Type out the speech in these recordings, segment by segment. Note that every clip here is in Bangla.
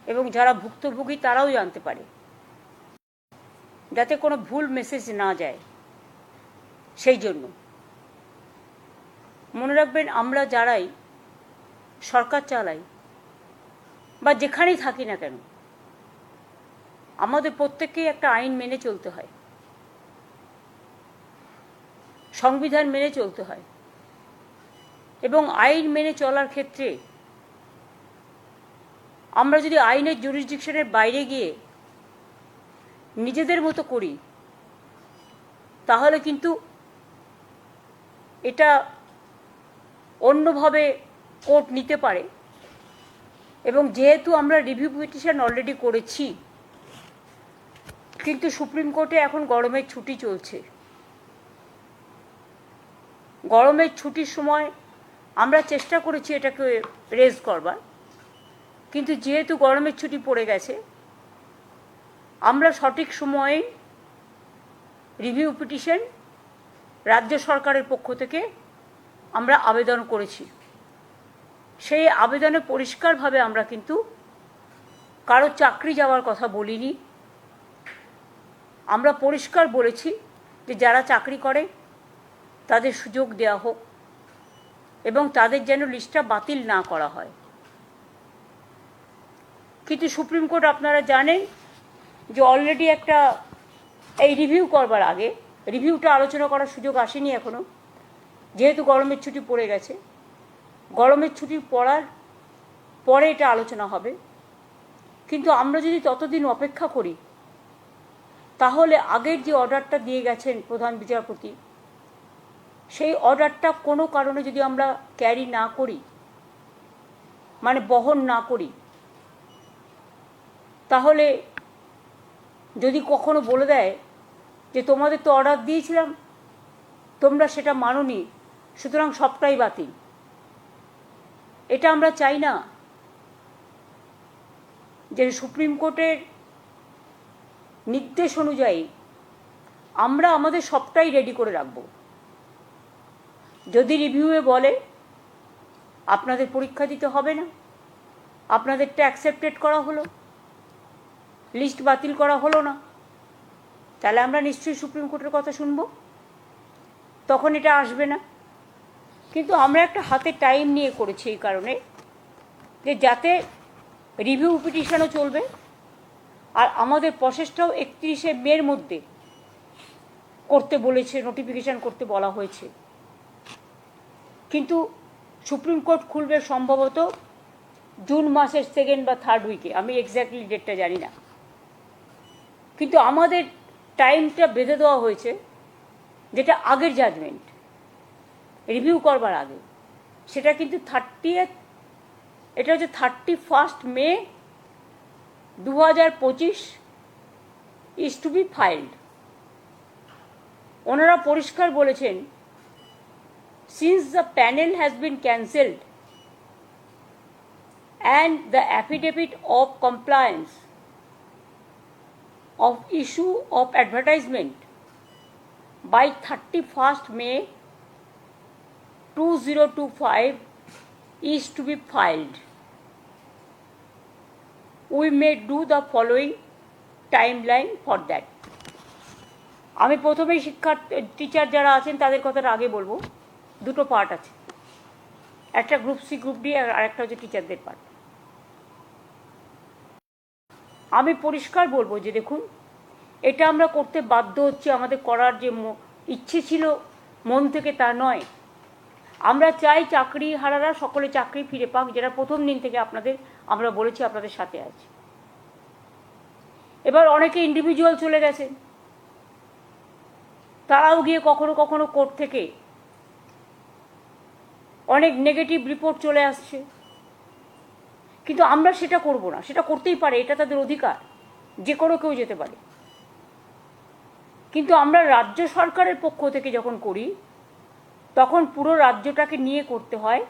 এবং যারা ভুক্তভোগী তারাও জানতে পারে, যাতে কোনো ভুল মেসেজ না যায়। সেই জন্য মনে রাখবেন, আমরা যারাই সরকার চালাই বা যেখানেই থাকি না কেন, আমাদের প্রত্যেককেই একটা আইন মেনে চলতে হয়, সংবিধান মেনে চলতে হয়। এবং আইন মেনে চলার ক্ষেত্রে আমরা যদি আইনের জুরিসডিকশনের বাইরে গিয়ে নিজেদের মতো করি, তাহলে কিন্তু এটা অন্যভাবে কোর্ট নিতে পারে। এবং যেহেতু আমরা রিভিউ পিটিশন অলরেডি করেছি, কিন্তু সুপ্রিম কোর্টে এখন গরমের ছুটি চলছে। গরমের ছুটির সময় আমরা চেষ্টা করেছি এটাকে রেজ করবার, কিন্তু যেহেতু গরমের ছুটি পড়ে গেছে, আমরা সঠিক সময়ে রিভিউ পিটিশন রাজ্য সরকারের পক্ষ থেকে আমরা আবেদন করেছি। সেই আবেদনে পরিষ্কারভাবে আমরা কিন্তু কারো চাকরি যাওয়ার কথা বলিনি। আমরা পরিষ্কার বলেছি যে যারা চাকরি করে তাদের সুযোগ দেওয়া হোক এবং তাদের যেন লিস্টটা বাতিল না করা হয়। কিন্তু সুপ্রিম কোর্ট, আপনারা জানেন যে অলরেডি একটা এই রিভিউ করবার আগে, রিভিউটা আলোচনা করার সুযোগ আসেনি এখনও, যেহেতু গরমের ছুটি পড়ে গেছে। গরমের ছুটি পড়ার পরে এটা আলোচনা হবে। কিন্তু আমরা যদি ততদিন অপেক্ষা করি, তাহলে আগের যে অর্ডারটা দিয়ে গেছেন প্রধান বিচারপতি, সেই অর্ডারটা কোনো কারণে যদি আমরা ক্যারি না করি, মানে বহন না করি, তাহলে যদি কখনো বলে দেয় যে তোমাদের তো অর্ডার দিয়েছিলাম, তোমরা সেটা মানোনি, সুতরাং সবটাই বাতিল, এটা আমরা চাই না। যে সুপ্রিম কোর্টের নির্দেশ অনুযায়ী আমরা আমাদের সবটাই রেডি করে রাখব। যদি রিভিউয়ে বলে আপনাদের পরীক্ষা দিতে হবে না, আপনাদেরটা অ্যাকসেপ্টেড করা হলো, লিস্ট বাতিল করা হলো না, তাহলে আমরা নিশ্চয়ই সুপ্রিম কোর্টের কথা শুনব, তখন এটা আসবে না। কিন্তু আমরা একটা হাতে টাইম নিয়ে করেছি এই কারণে যে যাতে রিভিউ পিটিশনও চলবে, আর আমাদের প্রসেসটাও 31শে মের মধ্যে করতে বলেছে, নোটিফিকেশান করতে বলা হয়েছে। কিন্তু সুপ্রিম কোর্ট খুলবে সম্ভবত জুন মাসের 2nd বা 3rd উইকে, আমি এক্স্যাক্টলি ডেটটা জানি না। কিন্তু আমাদের টাইমটা বেঁধে দেওয়া হয়েছে, যেটা আগের জাজমেন্ট রিভিউ করবার আগে, সেটা কিন্তু 30th, এটা হচ্ছে 31 মে 2025 ইজ টু বি ফাইল্ড। ওনারা পরিষ্কার বলেছেন, since the panel has been cancelled and the affidavit of compliance of issue of advertisement by 31st May 2025 is to be filed, we may do the following timeline for that. আমি প্রথমেই টিচার যারা আছেন তাদের কথাটা আগে বলবো। দুটো পার্ট আছে, একটা গ্রুপ সি গ্রুপ ডি আর একটা হচ্ছে টিচারদের পার্ট। আমি পরিষ্কার বলবো যে দেখুন, এটা আমরা করতে বাধ্য হচ্ছি, আমাদের করার যে ইচ্ছে ছিল মন থেকে তা নয়। আমরা চাই চাকরি হারারা সকলে চাকরি ফিরে পাক, যেটা প্রথম দিন থেকে আমরা বলেছি আপনাদের সাথে আছি। এবার অনেকে ইন্ডিভিজুয়াল চলে গেছেন, তারাও গিয়ে কখনো কখনো কোর্ট থেকে অনেক নেগেটিভ রিপোর্ট চলে আসছে, কিন্তু আমরা সেটা করব না। সেটা করতেই পারে, এটা তাদের অধিকার, যে কোনো কেউ যেতে পারে। কিন্তু আমরা রাজ্য সরকারের পক্ষ থেকে যখন করি, তখন পুরো রাজ্যটাকে নিয়ে করতে হয়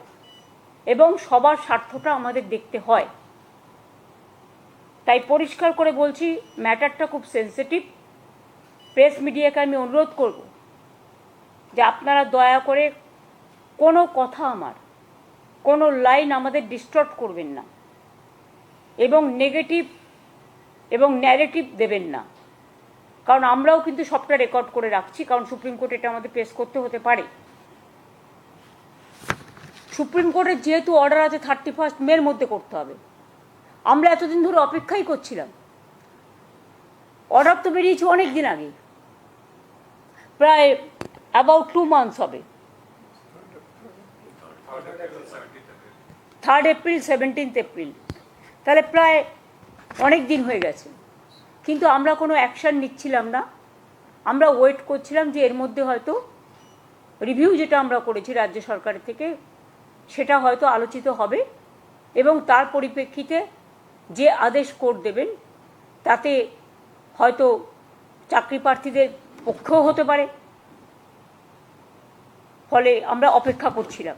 এবং সবার স্বার্থটা আমাদের দেখতে হয়। তাই পরিষ্কার করে বলছি, ম্যাটারটা খুব সেন্সিটিভ। প্রেস মিডিয়াকে আমি অনুরোধ করব যে আপনারা দয়া করে কোনো কথা, কোনো লাইন আমাদের ডিস্টর্ট করবেন না। এবং নেগেটিভ এবং ন্যারেটিভ দেবেন না, কারণ আমরাও কিন্তু সবটা রেকর্ড করে রাখছি, কারণ সুপ্রিম কোর্ট এটা আমাদের পেশ করতে হতে পারে। সুপ্রিম কোর্টের যেহেতু অর্ডার আছে 31 মের মধ্যে করতে হবে, আমরা এতদিন ধরে অপেক্ষাই করছিলাম। অর্ডার তো বেরিয়েছে অনেক দিন আগে, প্রায় অ্যাবাউট 2 মান্থস হবে। 3rd এপ্রিল 17th এপ্রিল, তাহলে প্রায় অনেক দিন হয়ে গেছে, কিন্তু আমরা কোনো অ্যাকশান নিচ্ছিলাম না। আমরা ওয়েট করছিলাম যে এর মধ্যে হয়তো রিভিউ যেটা আমরা করেছি রাজ্য সরকারের থেকে সেটা হয়তো আলোচিত হবে এবং তার পরিপ্রেক্ষিতে যে আদেশ কোর্ট দেবেন তাতে হয়তো চাকরি প্রার্থীদের পক্ষেও হতে পারে। ফলে আমরা অপেক্ষা করছিলাম,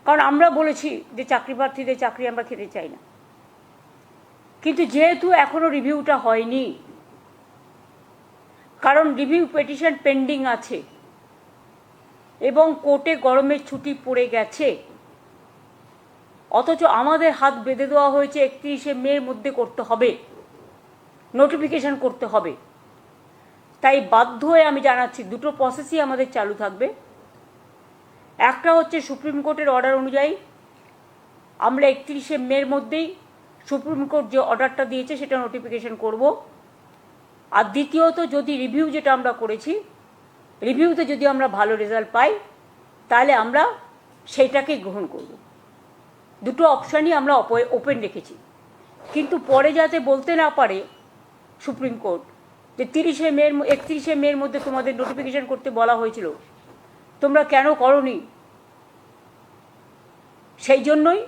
কারণ আমরা বলেছি যে চাকরি প্রার্থীদের চাকরি আমরা খেতে চাই না। কিন্তু যেহেতু এখনো রিভিউটা হয়নি, কারণ রিভিউ পিটিশন পেন্ডিং আছে এবং কোর্টে গরমের ছুটি পড়ে গেছে, অথচ আমাদের হাত বেঁধে দেওয়া হয়েছে 31শে মের মধ্যে করতে হবে, নোটিফিকেশন করতে হবে। তাই বাধ্য হয়ে আমি জানাচ্ছি দুটো প্রসেসই আমাদের চালু থাকবে। একটা হচ্ছে সুপ্রিম কোর্টের অর্ডার অনুযায়ী আমরা 31শে মের মধ্যেই সুপ্রিম কোর্ট যে অর্ডারটা দিয়েছে সেটা নোটিফিকেশন করব। আর দ্বিতীয়ত যদি রিভিউ যেটা আমরা করেছি, রিভিউতে যদি আমরা ভালো রেজাল্ট পাই তাহলে আমরা সেইটাকেই গ্রহণ করব। দুটো অপশানই আমরা ওপেন রেখেছি, কিন্তু পরে যাতে বলতে না পারে সুপ্রিম কোর্ট যে 31শে মের মধ্যে তোমাদের নোটিফিকেশন করতে বলা হয়েছিল, তোমরা কেন করোনি, সেই জন্যই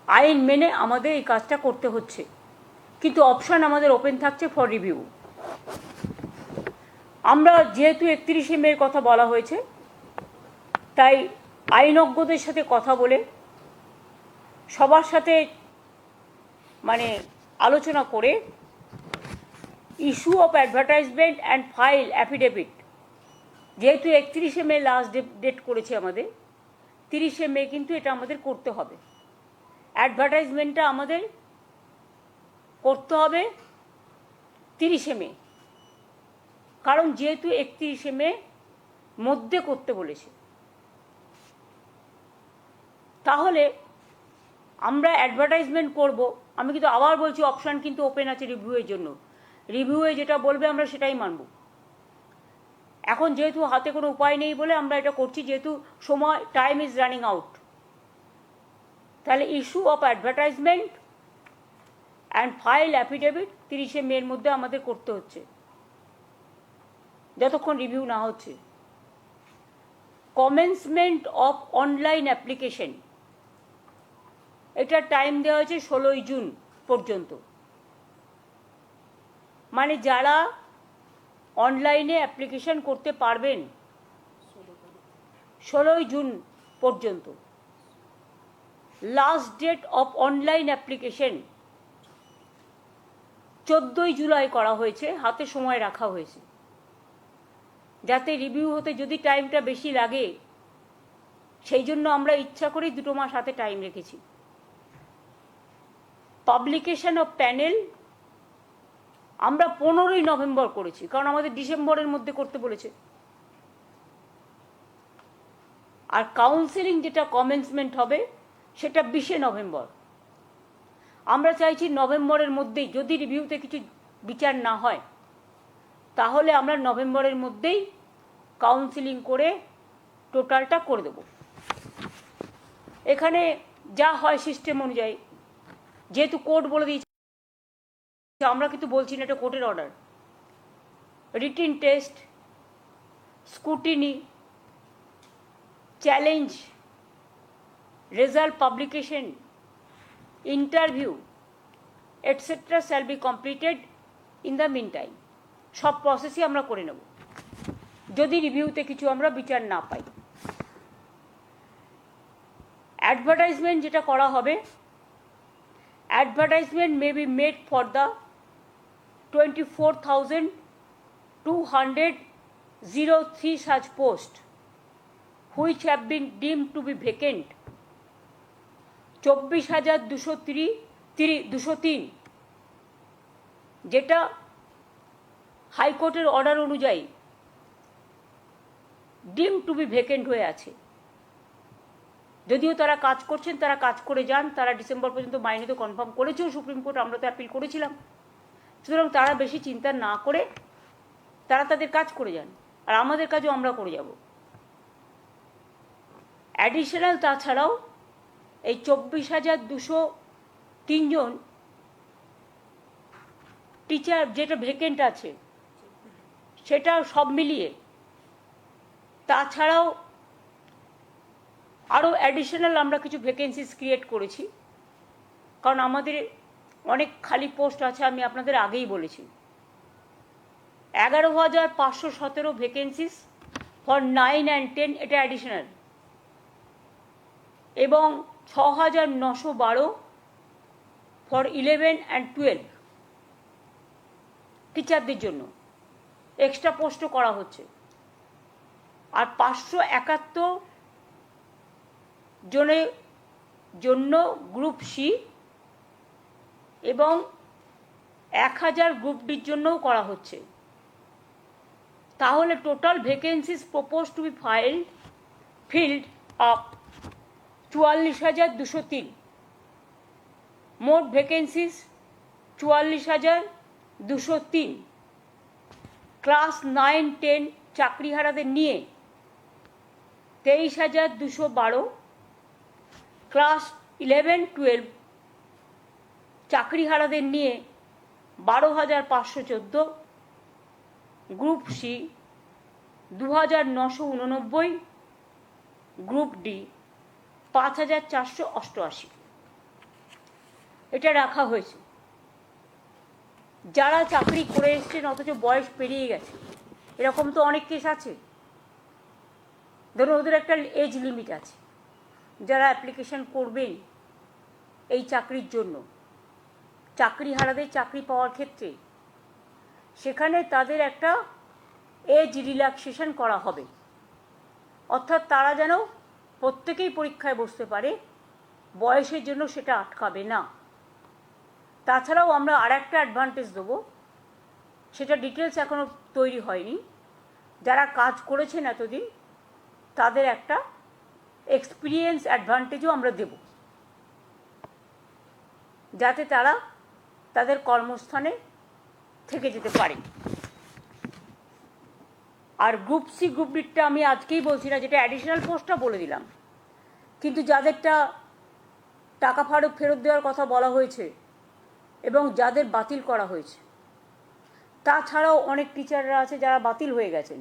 আইন মেনে আমাদের এই কাজটা করতে হচ্ছে, কিন্তু অপশান আমাদের ওপেন থাকছে ফর রিভিউ। আমরা যেহেতু 31শে মের কথা বলা হয়েছে, তাই আইনজ্ঞদের সাথে কথা বলে সবার সাথে আলোচনা করে issue of advertisement and file affidavit, যেহেতু 31শে মে লাস্ট ডেট করেছে আমাদের, 30শে মে কিন্তু এটা আমাদের করতে হবে। অ্যাডভার্টাইজমেন্টটা আমাদের করতে হবে 30শে মে, কারণ যেহেতু 31শে মে মধ্যে করতে বলেছে, তাহলে আমরা অ্যাডভার্টাইজমেন্ট করব। আমি কিন্তু আবার বলছি অপশান কিন্তু ওপেন আছে রিভিউয়ের জন্য, রিভিউয়ে যেটা বলবে আমরা সেটাই মানব। এখন যেহেতু হাতে কোনো উপায় নেই বলে আমরা এটা করছি, যেহেতু সময় টাইম ইজ রানিং আউট। তাহলে issue of advertisement and file affidavit 30শে মের মধ্যে আমাদের করতে হচ্ছে, যতক্ষণ রিভিউ না হচ্ছে। কমেন্সমেন্ট অফ অনলাইন অ্যাপ্লিকেশন, এটা টাইম দেওয়া হয়েছে 16ই জুন পর্যন্ত। যারা অনলাইনে অ্যাপ্লিকেশন করতে পারবেন 16ই জুন পর্যন্ত। Last date of online application 14ই জুলাই করা হয়েছে, হাতে সময় রাখা হয়েছে, যাতে রিভিউ হতে যদি টাইমটা বেশি লাগে সেই জন্য আমরা ইচ্ছা করেই 2 মাস হাতে টাইম রেখেছি। পাবলিকেশন অফ প্যানেল আমরা 15ই নভেম্বর করেছি, কারণ আমাদের ডিসেম্বরের মধ্যে করতে বলেছে। আর কাউন্সেলিং যেটা কমেন্সমেন্ট হবে সেটা 20শে নভেম্বর। আমরা চাইছি নভেম্বরের মধ্যেই, যদি রিভিউতে কিছু বিচার না হয় তাহলে আমরা নভেম্বরের মধ্যেই কাউন্সেলিং করে টোটালটা করে দেব। এখানে যা হয় সিস্টেম অনুযায়ী, যেহেতু কোর্ট বলে দিয়েছে, আমরা কিন্তু বলছি না, এটা কোর্টের order. Written test, scrutiny, challenge, result publication, interview etcetera shall be completed in the mean time. সব প্রসেসই আমরা করে নেব যদি রিভিউতে কিছু আমরা বিচার না পাই। অ্যাডভার্টাইজমেন্ট যেটা করা হবে, advertisement may be made for the 24,203 such posts which have been deemed to be vacant, 24,203 যেটা হাইকোর্টের অর্ডার অনুযায়ী ডিম টু বি ভ্যাকেন্ট হয়ে আছে। যদিও তারা কাজ করছেন, তারা কাজ করে যান, তারা ডিসেম্বর পর্যন্ত মাইনে তো কনফার্ম করেছেও সুপ্রিম কোর্ট, আমরা তো অ্যাপিল করেছিলাম। সুতরাং তারা বেশি চিন্তা না করে তারা তাদের কাজ করে যান, আর আমাদের কাজও আমরা করে যাব। অ্যাডিশনাল তাছাড়াও এই 24,203 জন টিচার যেটা ভ্যাকেন্ট আছে সেটা সব মিলিয়ে তাছাড়াও আরও অ্যাডিশনাল আমরা কিছু ভ্যাকেন্সিস ক্রিয়েট করেছি, কারণ আমাদের অনেক খালি পোস্ট আছে, আমি আপনাদের আগেই বলেছি। 11,517 ভ্যাকেন্সিস ফর 9 and 10 এটা অ্যাডিশনাল, এবং 6,912 ফর 11 and 12 টিচারদের জন্য এক্সট্রা পোস্টও করা হচ্ছে। আর 571 জনের জন্য গ্রুপ সি এবং 1000 গ্রুপ ডির জন্যও করা হচ্ছে। তাহলে total vacancies propose to B filled up 44,203। মোট ভ্যাকেন্সিস 44,203। ক্লাস 9-10 চাকরিহারাদের নিয়ে 23,212, ক্লাস 11-12 চাকরিহারাদের নিয়ে 12,514, গ্রুপ সি 2,989, গ্রুপ ডি 5,488 এটা রাখা হয়েছে। যারা চাকরি করে এসছেন অথচ বয়স পেরিয়ে গেছে, এরকম তো অনেক কেস আছে। ধরুন ওদের একটা এজ লিমিট আছে, যারা অ্যাপ্লিকেশন করবেন এই চাকরির জন্য, চাকরিহারাদের চাকরি পাওয়ার ক্ষেত্রে, সেখানে তাদের একটা এজ রিল্যাক্সেশন করা হবে, অর্থাৎ তারা যেন প্রত্যেকেই পরীক্ষায় বসতে পারে, বয়সের জন্য সেটা আটকাবে না। তাছাড়াও আমরা আর একটা অ্যাডভান্টেজ দেবো, সেটা ডিটেলস এখনও তৈরি হয়নি। যারা কাজ করেছেন এতদিন তাদের একটা এক্সপিরিয়েন্স অ্যাডভান্টেজও আমরা দেব, যাতে তারা তাদের কর্মস্থানে থেকে যেতে পারে। আর গ্রুপ সি গ্রুপ ডিটা আমি আজকেই বলছি না, যেটা অ্যাডিশনাল পোস্টটা বলে দিলাম, কিন্তু যাদেরটা টাকা ফেরত দেওয়ার কথা বলা হয়েছে এবং যাদের বাতিল করা হয়েছে, তাছাড়াও অনেক টিচাররা আছে যারা বাতিল হয়ে গেছেন,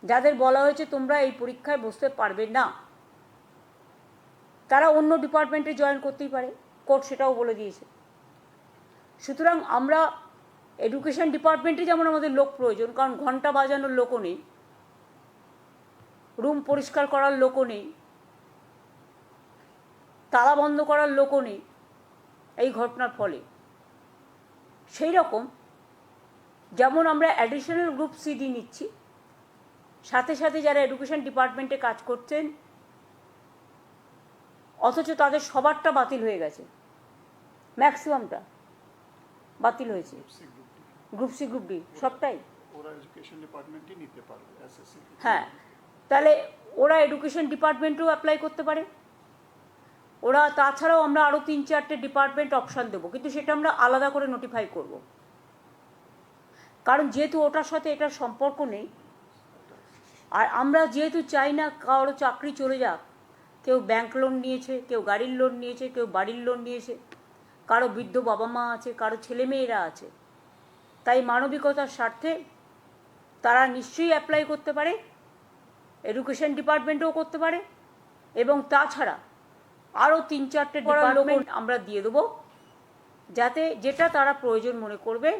যাদের বলা হয়েছে তোমরা এই পরীক্ষায় বসতে পারবে না, তারা অন্য ডিপার্টমেন্টে জয়েন করতেই পারে, কোর্ট সেটাও বলে দিয়েছে। সুতরাং আমরা এডুকেশন ডিপার্টমেন্টে যেমন আমাদের লোক প্রয়োজন, কারণ ঘন্টা বাজানোর লোকও নেই, রুম পরিষ্কার করার লোকও নেই, তালা বন্ধ করার লোকও নেই এই ঘটনার ফলে, সেই রকম যেমন আমরা অ্যাডিশনাল গ্রুপ সিডি নিচ্ছি, সাথে সাথে যারা এডুকেশন ডিপার্টমেন্টে কাজ করছেন অথচ তাদের সবারটা বাতিল হয়ে গেছে, ম্যাক্সিমামটা বাতিল হয়েছে, গ্রুপ সি গ্রুপ ডি সবটাই, হ্যাঁ, তাহলে ওরা এডুকেশন ডিপার্টমেন্টেও অ্যাপ্লাই করতে পারে। ওরা তাছাড়াও আমরা আরও 3-4টে ডিপার্টমেন্ট অপশান দেবো, কিন্তু সেটা আমরা আলাদা করে নোটিফাই করব, কারণ যেহেতু ওটার সাথে এটার সম্পর্ক নেই। আর আমরা যেহেতু চাই না কারো চাকরি চলে যাক, কেউ ব্যাংক লোন নিয়েছে, কেউ গাড়ির লোন নিয়েছে, কেউ বাড়ির লোন নিয়েছে, কারো বৃদ্ধ বাবা মা আছে, কারো ছেলেমেয়েরা আছে, তাই মানবিকতার স্বার্থে তারা নিশ্চয়ই অ্যাপ্লাই করতে পারে, এডুকেশন ডিপার্টমেন্টেও করতে পারে, এবং তাছাড়া আরও 3-4টে ডিপার্টমেন্ট আমরা দিয়ে দেবো, যাতে যেটা তারা প্রয়োজন মনে করবে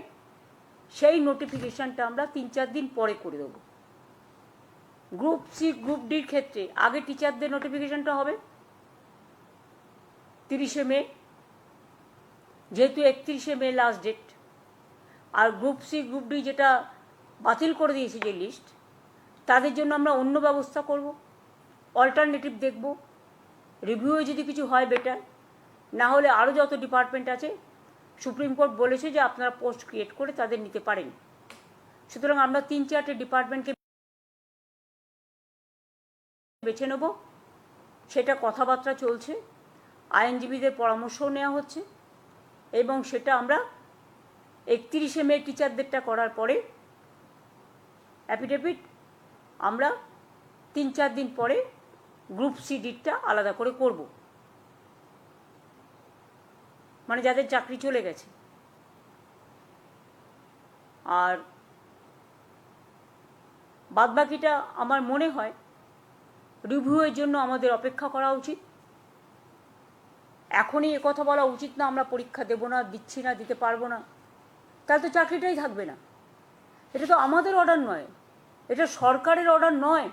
সেই নোটিফিকেশানটা আমরা 3-4 দিন পরে করে দেবো। গ্রুপ সি গ্রুপ ডির ক্ষেত্রে আগে টিচারদের নোটিফিকেশানটা হবে 30শে মে, যেহেতু 31শে মে লাস্ট ডেট। আর গ্রুপ সি গ্রুপ ডি যেটা বাতিল করে দিয়েছে যে লিস্ট, তাদের জন্য আমরা অন্য ব্যবস্থা করব, অল্টারনেটিভ দেখব, রিভিউয়ে যদি কিছু হয় বেটার, না হলে আরও যত ডিপার্টমেন্ট আছে সুপ্রিম কোর্ট বলেছে যে আপনারা পোস্ট ক্রিয়েট করে তাদের নিতে পারেন। সুতরাং আমরা 3-4টে ডিপার্টমেন্টকে বেছে নেব, সেটা কথাবার্তা চলছে, আইনজীবীদের পরামর্শও নেওয়া হচ্ছে এবং সেটা আমরা 31শে মে টিচারদেরটা করার পরে অ্যাফিডেভিট আমরা 3-4 দিন পরে গ্রুপ সি ডিটটা আলাদা করে করব, মানে যাদের চাকরি চলে গেছে। আর বাদবাকিটা আমার মনে হয় রিভিউয়ের জন্য আমাদের অপেক্ষা করা উচিত। এখনই কথা বলা উচিত না আমরা পরীক্ষা দেব না, দিচ্ছি না, দিতে পারবো না, তাহলে তো চাকরিটাই থাকবে না। এটা তো আমাদের অর্ডার নয়, এটা সরকারের অর্ডার নয়,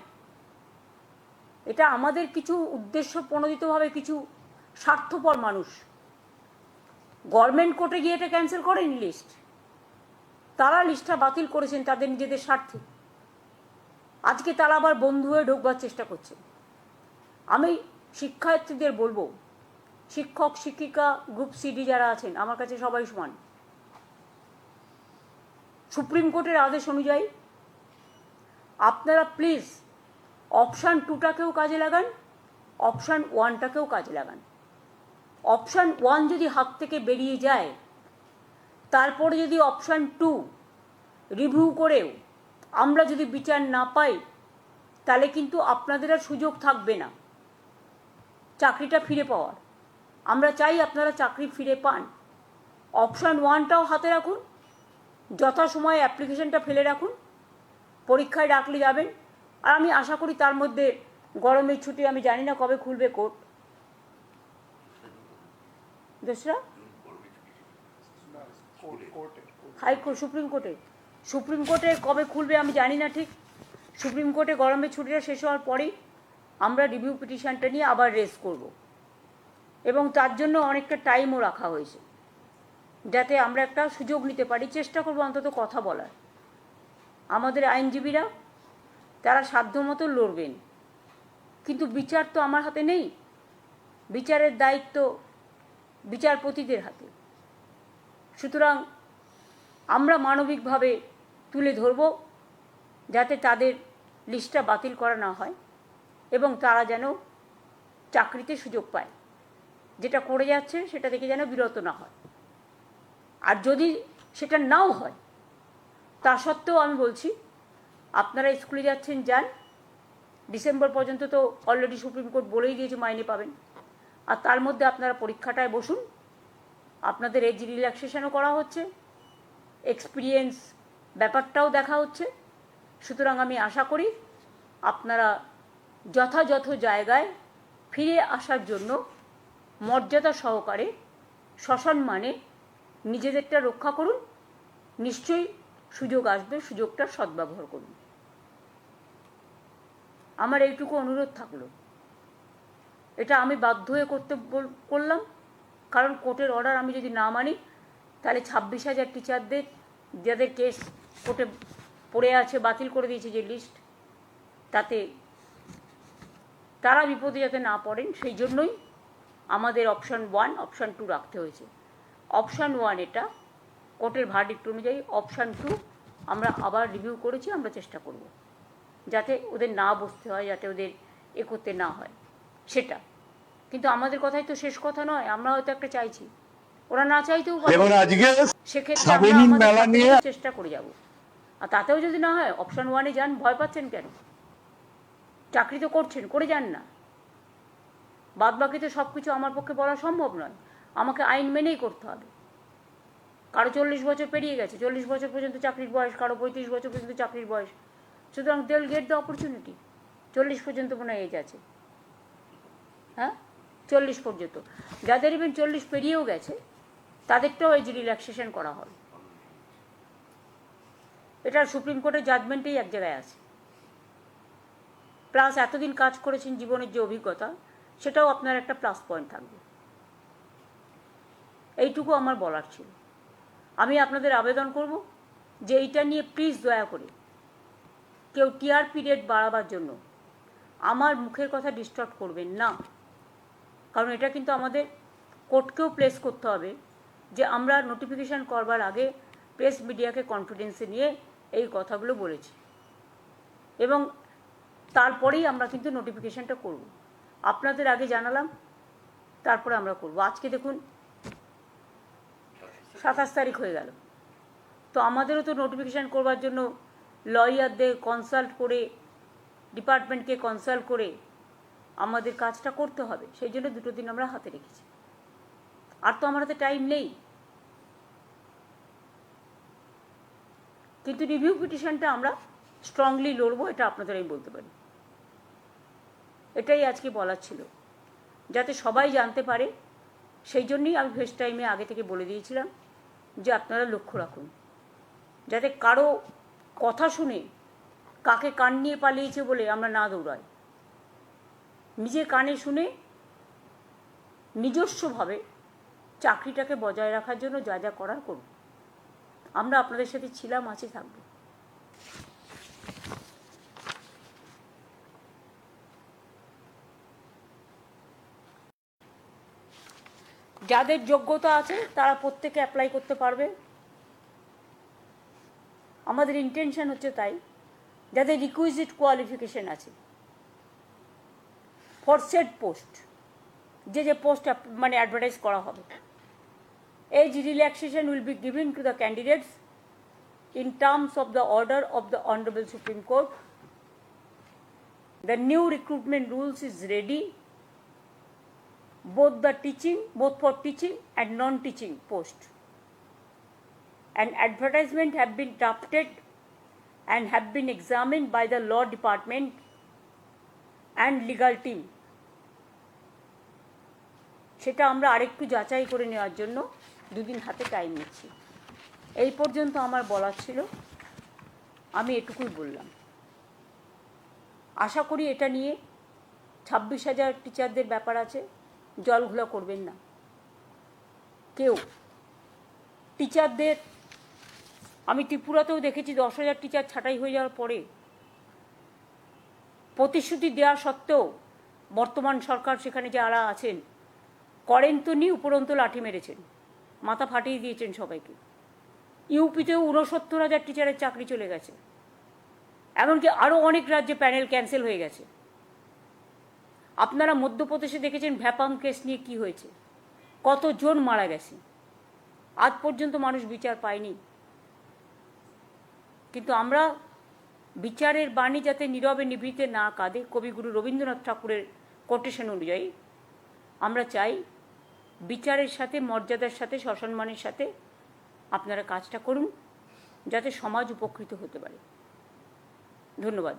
এটা আমাদের কিছু উদ্দেশ্য প্রণোদিতভাবে কিছু স্বার্থপর মানুষ গভর্নমেন্ট কোর্টে গিয়ে এটা ক্যান্সেল করেনি লিস্ট, তারা লিস্টটা বাতিল করেছেন তাদের নিজেদের স্বার্থে। আজকে তারা আবার বন্ধু হয়ে ঢোকবার চেষ্টা করছে। আমি শিক্ষার্থীদের বলবো, শিক্ষক শিক্ষিকা গ্রুপ সিডি যারা আছেন আমার কাছে সবাই সমান। সুপ্রিম কোর্টের আদেশ অনুযায়ী আপনারা প্লিজ অপশান 2টাকেও কাজে লাগান, অপশান 1টাকেও কাজে লাগান। অপশান 1 যদি হাত থেকে বেরিয়ে যায়, তারপরে যদি অপশান 2 রিভিউ করেও আমরা যদি বিচার না পাই, তাহলে কিন্তু আপনাদের আর সুযোগ থাকবে না চাকরিটা ফিরে পাওয়ার। আমরা চাই আপনারা চাকরি ফিরে পান। অপশান 1টাও হাতে রাখুন, যথাসময়ে অ্যাপ্লিকেশনটা ফেলে রাখুন, পরীক্ষায় ডাকলে যাবেন। আর আমি আশা করি তার মধ্যে গরমের ছুটি, আমি জানি না কবে খুলবে কোর্ট, দোসরা হাইকোর্ট সুপ্রিম কোর্টে কবে খুলবে আমি জানি না ঠিক। সুপ্রিম কোর্টে গরমের ছুটিটা শেষ হওয়ার পরেই আমরা রিভিউ পিটিশনটা নিয়ে আবার রেজ করব এবং তার জন্য অনেকটা টাইমও রাখা হয়েছে, যাতে আমরা একটা সুযোগ নিতে পারি। চেষ্টা করবো অন্তত কথা বলার। আমাদের আইনজীবীরা তারা সাধ্যমতো লড়বেন, কিন্তু বিচার তো আমার হাতে নেই, বিচারের দায়িত্ব বিচারপতিদের হাতে। সুতরাং আমরা মানবিকভাবে তুলে ধরব যাতে তাদের লিস্টটা বাতিল করা না হয় এবং তারা যেন চাকরিতে সুযোগ পায়। যেটা করে যাচ্ছে সেটা থেকে যেন বিরত না হয়। আর যদি সেটা নাও হয়, তা সত্ত্বেও আমি বলছি আপনারা স্কুলে যাচ্ছেন যান, ডিসেম্বর পর্যন্ত তো অলরেডি সুপ্রিম কোর্ট বলেই দিয়েছে মাইনে পাবেন। আর তার মধ্যে আপনারা পরীক্ষাটায় বসুন, আপনাদের এজ রিল্যাক্সেশনও করা হচ্ছে, এক্সপিরিয়েন্স ব্যাপারটাও দেখা হচ্ছে। সুতরাং আমি আশা করি আপনারা যথাযথ জায়গায় ফিরে আসার জন্য মর্যাদা সহকারে সসম্মানে নিজেদেরটা রক্ষা করুন। নিশ্চয়ই সুযোগ আসবে, সুযোগটার সদ্ব্যবহার করুন। আমার এইটুকু অনুরোধ থাকলো। এটা আমি বাধ্য হয়ে করলাম, কারণ কোর্টের অর্ডার আমি যদি না মানি, তাহলে 26,000 টিচারদের যাদের কেস কোর্টে পড়ে আছে, বাতিল করে দিয়েছে যে লিস্ট, তাতে তারা বিপদে যাতে না পড়েন সেই জন্যই আমাদের অপশান 1 অপশান 2 রাখতে হয়েছে। অপশান 1 এটা কোর্টের ভার্ডিক্ট অনুযায়ী, অপশান 2 আমরা আবার রিভিউ করেছি। আমরা চেষ্টা করব যাতে ওদের না বসতে হয়, যাতে ওদের করতে না হয় সেটা। কিন্তু আমাদের কথাই তো শেষ কথা নয়, আমরা হয়তো একটা চাইছি, ওরা না চাইতেও পারে, সেক্ষেত্রে আমরা আমাদের চেষ্টা করে যাব। আর তাতেও যদি না হয় অপশান 1-এ যান। ভয় পাচ্ছেন কেন? চাকরি তো করছেন, করে যান না। বাদবাকি তো সব কিছু আমার পক্ষে বলা সম্ভব নয়, আমাকে আইন মেনেই করতে হবে। কারো 40 বছর পেরিয়ে গেছে, 40 বছর পর্যন্ত চাকরির বয়স, কারো 35 বছর পর্যন্ত চাকরির বয়স। সুতরাং they will get the opportunity. 40 পর্যন্ত মনে হয় এজ আছে, হ্যাঁ 40 পর্যন্ত। যাদের ইভেন 40 পেরিয়েও গেছে তাদেরটাও এজ রিল্যাক্সেশন করা হবে। এটা সুপ্রিম কোর্টের জাজমেন্টেই এক জায়গায় আছে। প্লাস এতদিন কাজ করেছেন, জীবনের যে অভিজ্ঞতা, সেটাও আপনার একটা প্লাস পয়েন্ট থাকবে। এইটুকু আমার বলার ছিল। আমি আপনাদের আবেদন করব যে এইটা নিয়ে প্লিজ দয়া করে কেউ টিআরপি রেট বাড়াবার জন্য আমার মুখের কথা ডিস্টার্ব করবেন না, কারণ এটা কিন্তু আমাদের কোর্টকেও প্লেস করতে হবে যে আমরা নোটিফিকেশান করবার আগে প্রেস মিডিয়াকে কনফিডেন্সে নিয়ে এই কথাগুলো বলেছি এবং তারপরেই আমরা কিন্তু নোটিফিকেশানটা করব। আপনাদের আগে জানালাম, তারপরে আমরা করব। আজকে দেখুন 27 তারিখ হয়ে গেল, তো আমাদেরও তো নোটিফিকেশান করবার জন্য লয়ারদের কনসাল্ট করে, ডিপার্টমেন্টকে কনসাল্ট করে আমাদের কাজটা করতে হবে। সেই জন্য 2 দিন আমরা হাতে রেখেছি। আর তো আমার হাতে টাইম নেই। কিন্তু রিভিউ পিটিশনটা আমরা স্ট্রংলি লড়বো, এটা আপনাদের আমি বলতে পারি। এটাই আজকে বলার ছিল, যাতে সবাই জানতে পারে। সেই জন্যই আমি ফেস টাইমে আগে থেকে বলে দিয়েছিলাম যে আপনারা লক্ষ্য রাখুন, যাতে কারো কথা শুনে কাকে কান নিয়ে পালিয়েছে বলে আমরা না দৌড়াই। নিজের কানে শুনে নিজস্বভাবে চাকরিটাকে বজায় রাখার জন্য যা যা করার করব। আমরা আপনাদের সাথে ছিলাম, আছি, থাকবো। যাদের যোগ্যতা আছে তারা প্রত্যেকে অ্যাপ্লাই করতে পারবে। আমাদের ইন্টেনশন হচ্ছে তাই, যাদের রিকুইজিট কোয়ালিফিকেশন আছে ফর সেট পোস্ট, যে পোস্ট মানে অ্যাডভার্টাইজ করা হবে। Age relaxation will be given to the candidates in terms of the order of the Honorable Supreme Court. The new recruitment rules is ready, both for teaching and non-teaching post. An advertisement have been drafted and have been examined by the law department and legal team. সেটা আমরা আরেকটু যাচাই করে নেওয়ার জন্য 2 দিন হাতে টাইম নিচ্ছি। এই পর্যন্ত আমার বলার ছিল, আমি এটুকুই বললাম। আশা করি এটা নিয়ে 26,000 টিচারদের ব্যাপার আছে, জলঘোলা করবেন না কেউ। টিচারদের আমি ত্রিপুরাতেও দেখেছি 10,000 টিচার ছাঁটাই হয়ে যাওয়ার পরে প্রতিশ্রুতি দেওয়া সত্ত্বেও বর্তমান সরকার সেখানে যারা আছেন করেন তো নি, উপরন্ত লাঠি মেরেছেন, মাথা ফাটিয়ে দিয়েছেন সবাইকে। ইউপিতেও 69,000 টিচারের চাকরি চলে গেছে, এমনকি আরও অনেক রাজ্যে প্যানেল ক্যান্সেল হয়ে গেছে। আপনারা মধ্যপ্রদেশে দেখেছেন ভ্যাপাম কেস নিয়ে কী হয়েছে, কতজন মারা গেছে, আজ পর্যন্ত মানুষ বিচার পায়নি। কিন্তু আমরা বিচারের বাণী যাতে নীরবে নিভৃতে না কাঁদে, কবিগুরু রবীন্দ্রনাথ ঠাকুরের কোটেশন অনুযায়ী আমরা চাই বিচারের সাথে, মর্যাদার সাথে, সসম্মানের সাথে আপনারা কাজটা করুন, যাতে সমাজ উপকৃত হতে পারে। ধন্যবাদ।